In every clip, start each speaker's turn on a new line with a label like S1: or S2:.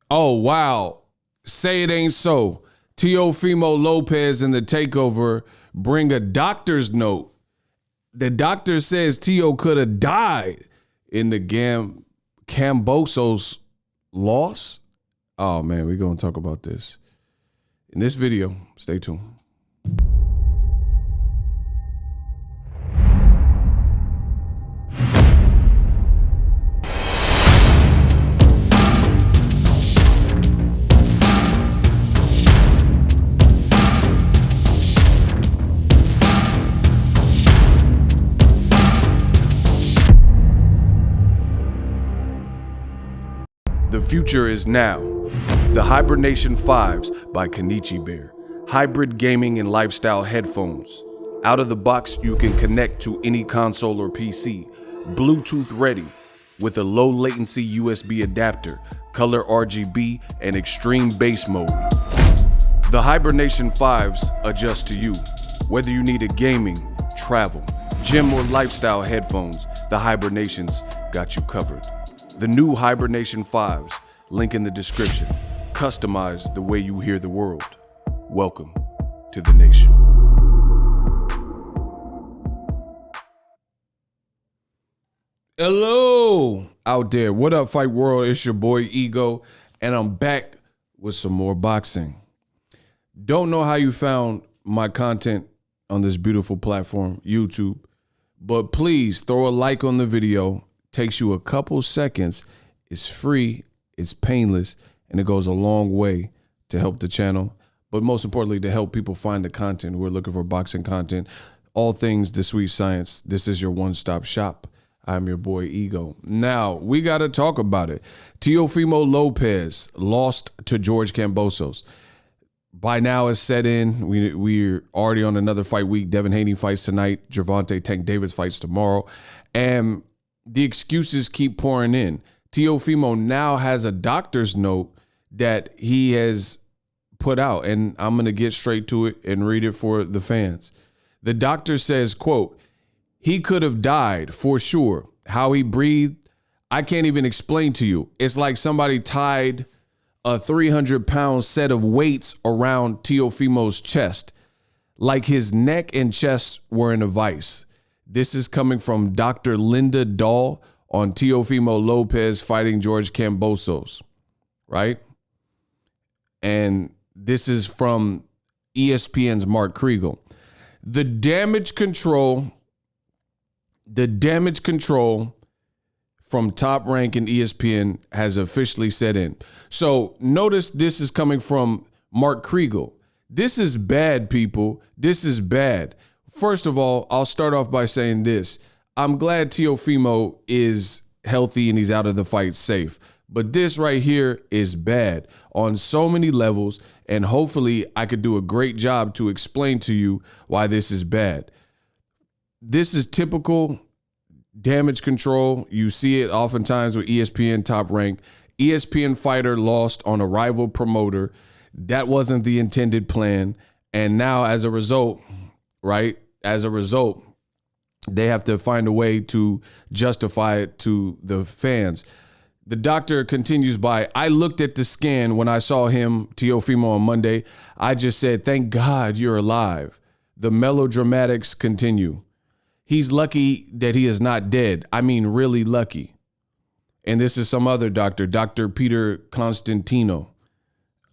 S1: Oh, wow. Say it ain't so. Teofimo Lopez and the Takeover bring a doctor's note. The doctor says Teo could have died in the Kambosos loss. Oh, man, we're going to talk about this in this video. Stay tuned. The future is now. The Hibernation 5s by Kenichi Bear. Hybrid gaming and lifestyle headphones. Out of the box, you can connect to any console or PC. Bluetooth ready with a low latency USB adapter, color RGB, and extreme bass mode. The Hibernation 5s adjust to you. Whether you need a gaming, travel, gym, or lifestyle headphones, the Hibernations got you covered. The new Hibernation 5s, link in the description. Customize the way you hear the world. Welcome to the nation. Hello out there. What up, Fight World? It's your boy Ego, and I'm back with some more boxing. Don't know how you found my content on this beautiful platform, YouTube, but please throw a like on the video. Takes you a couple seconds. It's free, it's painless, and it goes a long way to help the channel, but most importantly to help people find the content who are looking for boxing content, all things the sweet science. This is your one-stop shop. I'm your boy Ego. Now we got to talk about it. Teofimo Lopez lost to George Kambosos. By now it's set in. We're already on another fight week. Devin Haney fights tonight. Gervonta Tank Davis fights tomorrow, and the excuses keep pouring in. Teofimo now has a doctor's note that he has put out, and I'm going to get straight to it and read it for the fans. The doctor says, quote, "He could have died for sure. How he breathed, I can't even explain to you. It's like somebody tied a 300-pound set of weights around Teofimo's chest, like his neck and chest were in a vice." This is coming from Dr. Linda Dahl on Teofimo Lopez fighting George Kambosos, right? And this is from ESPN's Mark Kriegel. The damage control from Top Rank and ESPN has officially set in. So notice this is coming from Mark Kriegel. This is bad, people. This is bad. First of all, I'll start off by saying this. I'm glad Teofimo is healthy and he's out of the fight safe. But this right here is bad on so many levels, and hopefully I could do a great job to explain to you why this is bad. This is typical damage control. You see it oftentimes with ESPN Top Rank. ESPN fighter lost on a rival promoter. That wasn't the intended plan. And now as a result, right? As a result, they have to find a way to justify it to the fans. The doctor continues by, "I looked at the scan when I saw him, Teofimo, on Monday. I just said, thank God you're alive." The melodramatics continue. "He's lucky that he is not dead. I mean, really lucky." And this is some other doctor, Dr. Peter Constantino.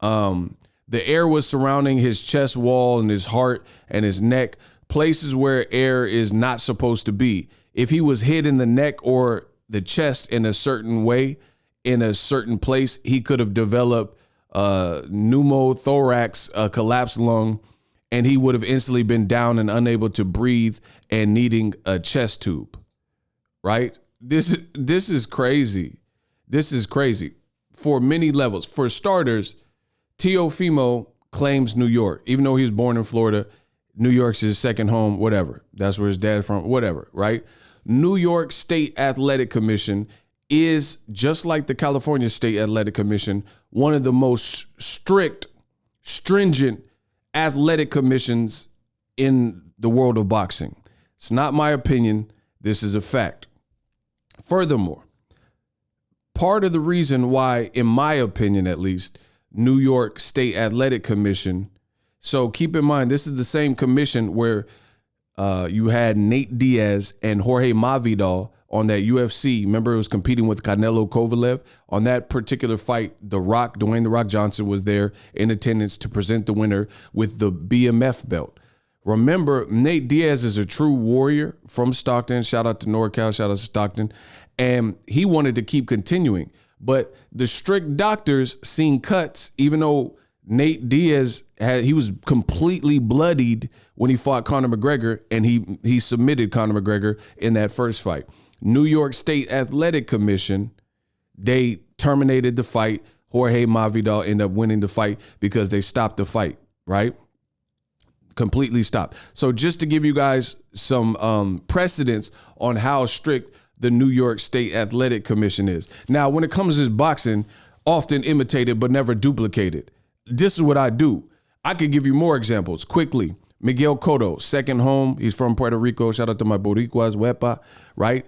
S1: The air was surrounding his chest wall and his heart and his neck, places where air is not supposed to be. If he was hit in the neck or the chest in a certain way, in a certain place, he could have developed pneumothorax, a collapsed lung, and he would have instantly been down and unable to breathe and needing a chest tube, right? This is crazy. This is crazy for many levels. For starters, Teofimo claims New York, even though he was born in Florida. New York's his second home, whatever. That's where his dad's from, whatever, right? New York State Athletic Commission is, just like the California State Athletic Commission, one of the most stringent athletic commissions in the world of boxing. It's not my opinion. This is a fact. Furthermore, part of the reason why, in my opinion at least, New York State Athletic Commission. So keep in mind, this is the same commission where you had Nate Diaz and Jorge Masvidal on that UFC. Remember, it was competing with Canelo Kovalev. On that particular fight, Dwayne The Rock Johnson was there in attendance to present the winner with the BMF belt. Remember, Nate Diaz is a true warrior from Stockton. Shout out to NorCal, shout out to Stockton. And he wanted to keep continuing. But the strict doctors seen cuts, even though Nate Diaz he was completely bloodied when he fought Conor McGregor, and he submitted Conor McGregor in that first fight. New York State Athletic Commission, they terminated the fight. Jorge Masvidal ended up winning the fight because they stopped the fight, right? Completely stopped. So just to give you guys some precedence on how strict the New York State Athletic Commission is. Now, when it comes to this boxing, often imitated but never duplicated. This is what I do. I could give you more examples quickly. Miguel Cotto, second home. He's from Puerto Rico. Shout out to my Boricuas, Wepa, right?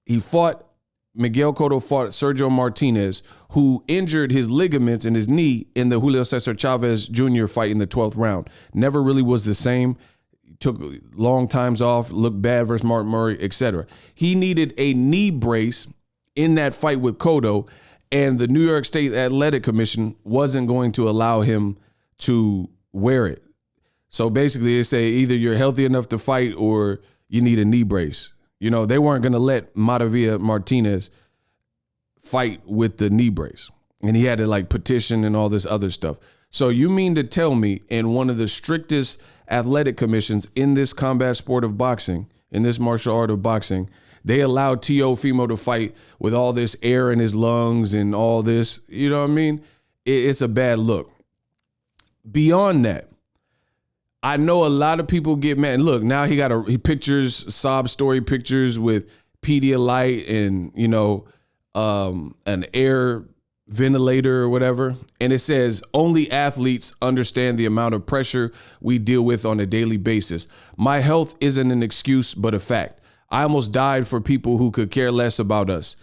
S1: Miguel Cotto fought Sergio Martinez, who injured his ligaments in his knee in the Julio Cesar Chavez Jr. fight in the 12th round. Never really was the same. Took long times off, looked bad versus Martin Murray, etc. He needed a knee brace in that fight with Cotto, and the New York State Athletic Commission wasn't going to allow him to wear it. So basically they say either you're healthy enough to fight or you need a knee brace. You know, they weren't going to let Maravilla Martinez fight with the knee brace. And he had to like petition and all this other stuff. So you mean to tell me in one of the strictest athletic commissions in this combat sport of boxing, in this martial art of boxing, they allowed Teofimo to fight with all this air in his lungs and all this, you know what I mean? It's a bad look. Beyond that, I know a lot of people get mad. Look, now he pictures, sob story pictures with Pedialyte and, you know, an air ventilator or whatever. And it says, only athletes understand the amount of pressure we deal with on a daily basis. My health isn't an excuse, but a fact. I almost died for people who could care less about us.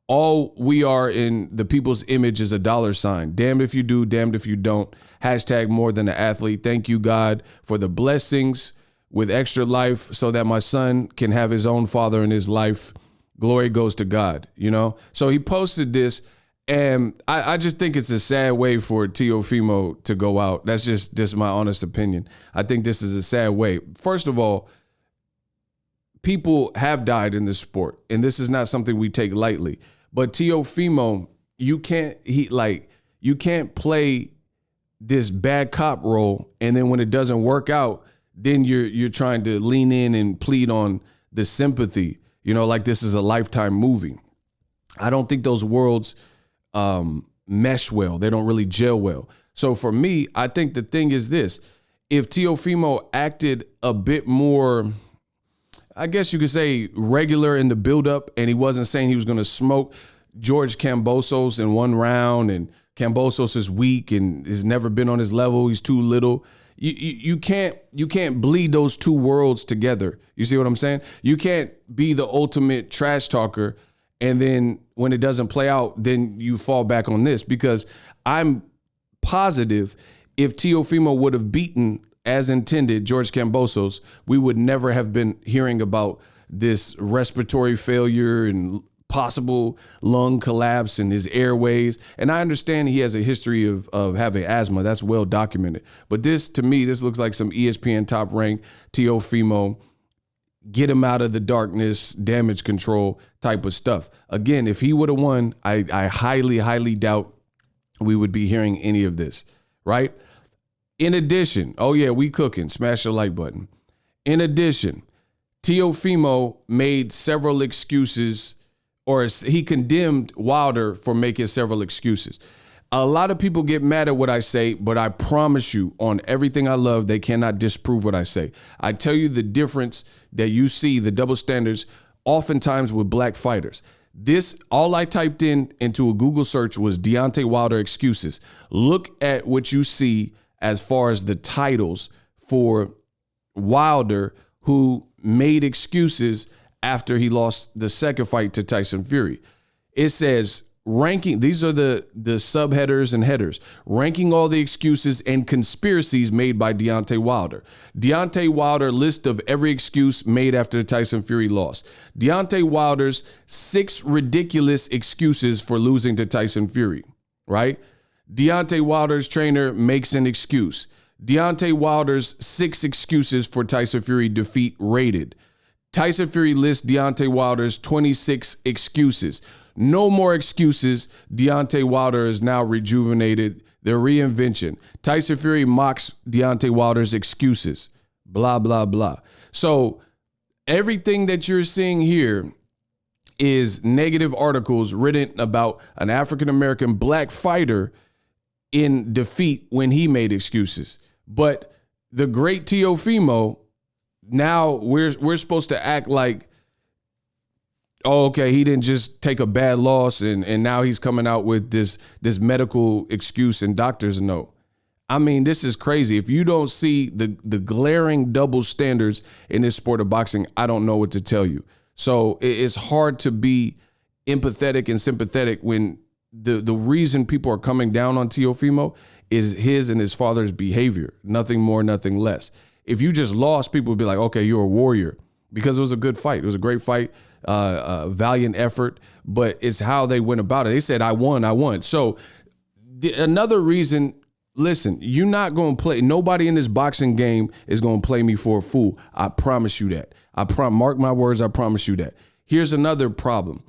S1: All we are in the people's image is a dollar sign. Damned if you do, damned if you don't. Hashtag more than an athlete. Thank you, God, for the blessings with extra life so that my son can have his own father in his life. Glory goes to God, you know? So he posted this, and I just think it's a sad way for Teofimo to go out. That's just my honest opinion. I think this is a sad way. First of all, people have died in this sport, and this is not something we take lightly. But Teofimo, you can't play this bad cop role, and then when it doesn't work out, then you're trying to lean in and plead on the sympathy, you know, like this is a Lifetime movie. I don't think those worlds mesh well. They don't really gel well. So for me, I think the thing is this: if Teofimo acted a bit more, I guess you could say, regular in the buildup, and he wasn't saying he was going to smoke George Kambosos in one round, and Kambosos is weak and has never been on his level. He's too little. You can't bleed those two worlds together. You see what I'm saying? You can't be the ultimate trash talker, and then when it doesn't play out, then you fall back on this, because I'm positive if Teofimo would have beaten as intended George Kambosos, we would never have been hearing about this respiratory failure and possible lung collapse in his airways. And I understand he has a history of having asthma. That's well documented. But this, to me, this looks like some ESPN top rank Teofimo, get him out of the darkness, damage control type of stuff. Again, if he would have won, I highly, highly doubt we would be hearing any of this, right? In addition, oh yeah, we cooking. Smash the like button. In addition, Teofimo made several excuses, or he condemned Wilder for making several excuses. A lot of people get mad at what I say, but I promise you, on everything I love, they cannot disprove what I say. I tell you the difference that you see, the double standards, oftentimes with black fighters. This, all I typed into a Google search was Deontay Wilder excuses. Look at what you see as far as the titles for Wilder, who made excuses after he lost the second fight to Tyson Fury. It says ranking, these are the subheaders and headers, ranking all the excuses and conspiracies made by Deontay Wilder. Deontay Wilder list of every excuse made after the Tyson Fury loss. Deontay Wilder's 6 ridiculous excuses for losing to Tyson Fury, right? Deontay Wilder's trainer makes an excuse. Deontay Wilder's 6 excuses for Tyson Fury defeat rated. Tyson Fury lists Deontay Wilder's 26 excuses. No more excuses. Deontay Wilder is now rejuvenated. Their reinvention. Tyson Fury mocks Deontay Wilder's excuses. Blah, blah, blah. So everything that you're seeing here is negative articles written about an African-American black fighter in defeat when he made excuses. But the great Teofimo, now we're supposed to act like, oh, okay, he didn't just take a bad loss and now he's coming out with this medical excuse and doctor's note. I mean, this is crazy. If you don't see the glaring double standards in this sport of boxing, I don't know what to tell you. So it's hard to be empathetic and sympathetic when the reason people are coming down on Teofimo is his and his father's behavior. Nothing more, nothing less. If you just lost, people would be like, okay, you're a warrior, because it was a good fight. It was a great fight, valiant effort, but it's how they went about it. They said, I won. So another reason, listen, you're not going to play. Nobody in this boxing game is going to play me for a fool. I promise you that. Mark my words. I promise you that. Here's another problem.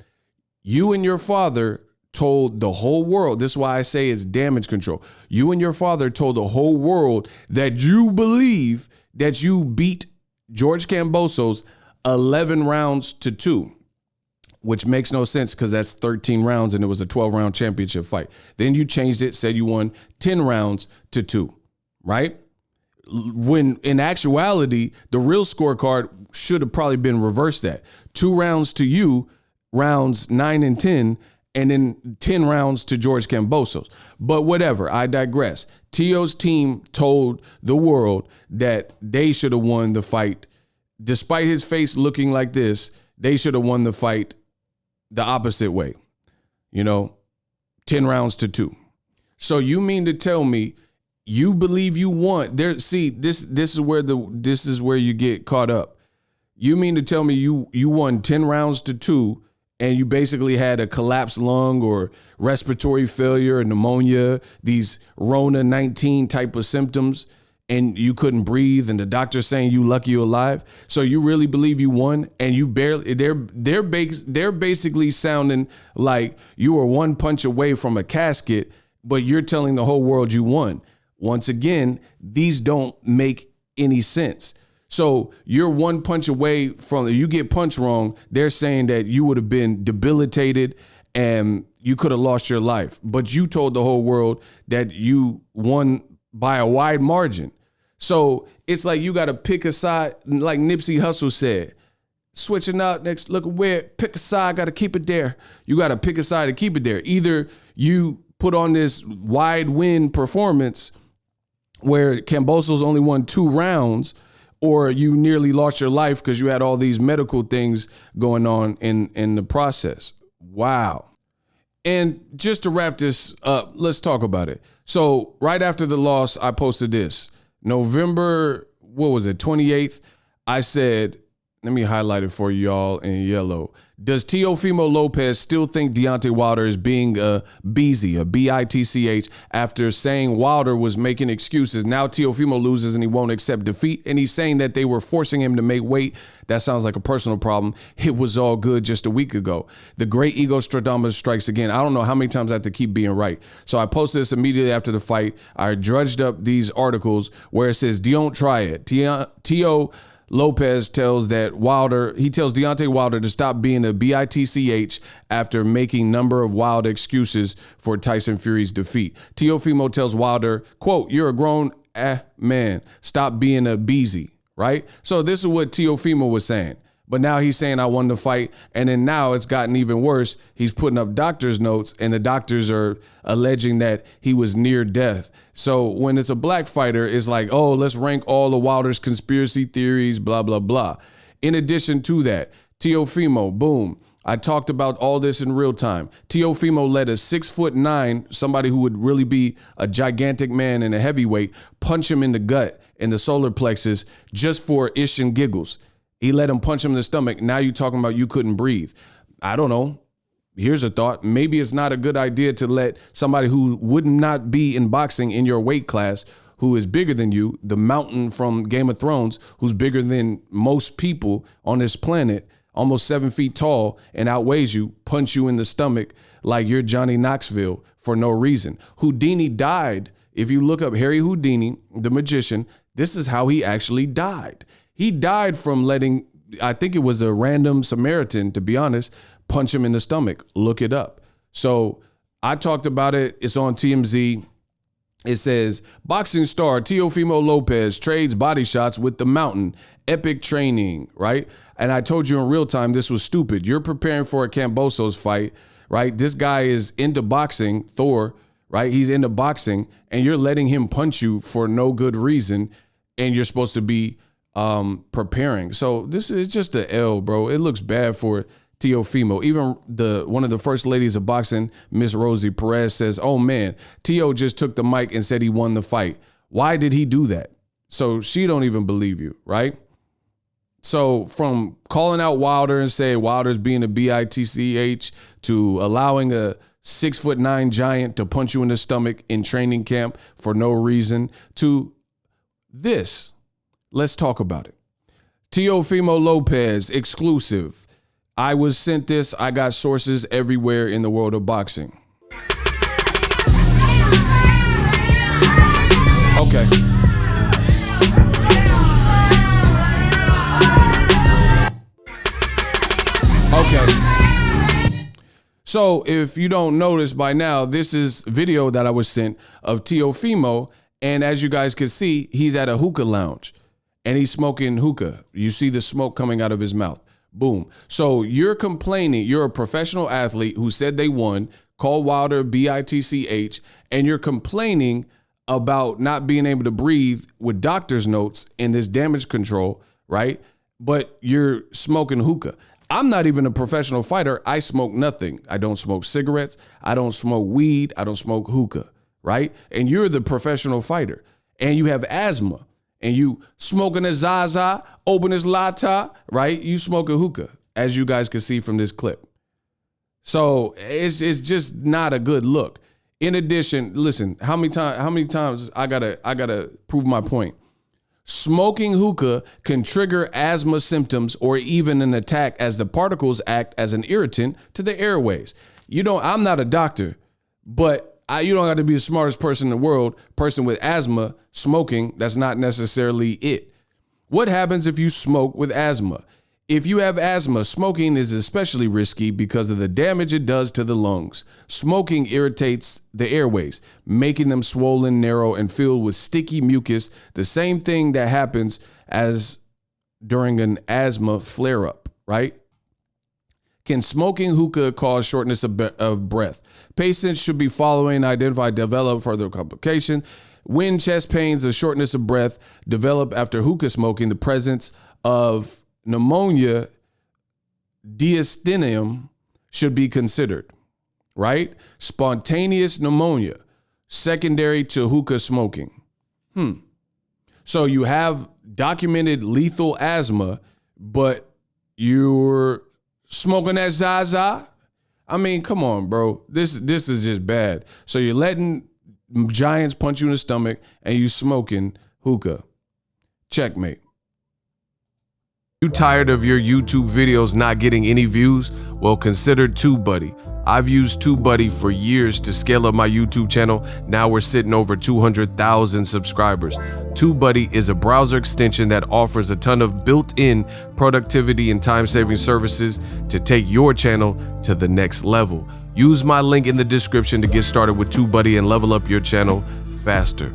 S1: You and your father told the whole world, this is why I say it's damage control. You and your father told the whole world that you believe that you beat George Kambosos 11 rounds to 2, which makes no sense because that's 13 rounds and it was a 12-round championship fight. Then you changed it, said you won 10 rounds to 2, right? When in actuality, the real scorecard should have probably been reversed that. 2 rounds to you, rounds 9 and 10, and then 10 rounds to George Kambosos. But whatever, I digress. Tio's team told the world that they should have won the fight. Despite his face looking like this, they should have won the fight the opposite way. 10 rounds to 2. So you mean to tell me you believe you won? This is where you get caught up. You mean to tell me you won 10 rounds to 2 and you basically had a collapsed lung or respiratory failure or pneumonia, these Rona 19 type of symptoms, and you couldn't breathe, and the doctor's saying you lucky you're alive? So you really believe you won, and you barely, they're basically sounding like you were one punch away from a casket, but you're telling the whole world you won. Once again, these don't make any sense. So you're one punch away from, you get punched wrong, they're saying that you would have been debilitated and you could have lost your life. But you told the whole world that you won by a wide margin. So it's like you got to pick a side, like Nipsey Hussle said, switching out next, look where, pick a side, got to keep it there. You got to pick a side to keep it there. Either you put on this wide win performance where Kambosos only won 2 rounds, or you nearly lost your life because you had all these medical things going on in the process. Wow. And just to wrap this up, let's talk about it. So right after the loss, I posted this. November, 28th? I said, let me highlight it for y'all in yellow. Does Teofimo Lopez still think Deontay Wilder is being a BZ, a BITCH, after saying Wilder was making excuses? Now Teofimo loses and he won't accept defeat, and he's saying that they were forcing him to make weight. That sounds like a personal problem. It was all good just a week ago. The great ego Stradamus strikes again. I don't know how many times I have to keep being right. So I posted this immediately after the fight. I drudged up these articles where it says, don't try it. Teo Lopez tells Deontay Wilder to stop being a BITCH after making number of wild excuses for Tyson Fury's defeat. Teofimo tells Wilder, quote, you're a grown man. Stop being a BZ, right? So this is what Teofimo was saying. But now he's saying I won the fight. And then now it's gotten even worse. He's putting up doctor's notes and the doctors are alleging that he was near death. So when it's a black fighter, it's like, oh, let's rank all the Wilder's conspiracy theories, blah, blah, blah. In addition to that, Teofimo, boom, I talked about all this in real time. Teofimo let a 6'9", somebody who would really be a gigantic man and a heavyweight, punch him in the gut in the solar plexus just for ish and giggles. He let him punch him in the stomach. Now you're talking about you couldn't breathe. I don't know. Here's a thought. Maybe it's not a good idea to let somebody who would not be in boxing in your weight class, who is bigger than you, the mountain from Game of Thrones, who's bigger than most people on this planet, almost 7 feet tall and outweighs you, punch you in the stomach like you're Johnny Knoxville for no reason. Houdini died. If you look up Harry Houdini, the magician, this is how he actually died. He died from letting, I think it was a random Samaritan, to be honest, punch him in the stomach. Look it up. So I talked about it. It's on TMZ. It says, boxing star Teofimo Lopez trades body shots with the Mountain. Epic training, right? And I told you in real time, this was stupid. You're preparing for a Kambosos fight, right? This guy is into boxing, Thor, right? He's into boxing, and you're letting him punch you for no good reason, and you're supposed to be preparing. So this is just the L, bro. It looks bad for Teofimo. Even one of the first ladies of boxing, Miss Rosie Perez, says, oh man, Teo just took the mic and said he won the fight. Why did he do that? So she don't even believe you, right? So from calling out Wilder and say Wilder's being a bitch to allowing a 6'9" giant to punch you in the stomach in training camp for no reason to this, let's talk about it. Teofimo Lopez exclusive. I was sent this. I got sources everywhere in the world of boxing. Okay. So if you don't notice by now, this is video that I was sent of Teofimo. And as you guys can see, he's at a hookah lounge and he's smoking hookah. You see the smoke coming out of his mouth. Boom. So you're complaining. You're a professional athlete who said they won, called Wilder bitch, and you're complaining about not being able to breathe with doctor's notes in this damage control, right? But you're smoking hookah. I'm not even a professional fighter. I smoke nothing. I don't smoke cigarettes. I don't smoke weed. I don't smoke hookah, right? And you're the professional fighter and you have asthma and you smoking a Zaza, open his lata, right? You smoke a hookah, as you guys can see from this clip. So it's just not a good look. In addition, listen, how many times I gotta prove my point. Smoking hookah can trigger asthma symptoms or even an attack as the particles act as an irritant to the airways. I'm not a doctor, but you don't have to be the smartest person in the world. Person with asthma, smoking, that's not necessarily it. What happens if you smoke with asthma? If you have asthma, smoking is especially risky because of the damage it does to the lungs. Smoking irritates the airways, making them swollen, narrow, and filled with sticky mucus, the same thing that happens as during an asthma flare-up, right? Can smoking hookah cause shortness of breath? Patients should be following, identify, develop further complications. When chest pains or shortness of breath develop after hookah smoking, the presence of pneumonia diastenium should be considered, right? Spontaneous pneumonia, secondary to hookah smoking. So you have documented lethal asthma, but you're smoking that Zaza? I mean, come on, bro. This is just bad. So you're letting giants punch you in the stomach and you smoking hookah. Checkmate. You tired of your YouTube videos not getting any views? Well, consider TubeBuddy. I've used TubeBuddy for years to scale up my YouTube channel. Now we're sitting over 200,000 subscribers. TubeBuddy is a browser extension that offers a ton of built-in productivity and time-saving services to take your channel to the next level. Use my link in the description to get started with TubeBuddy and level up your channel faster.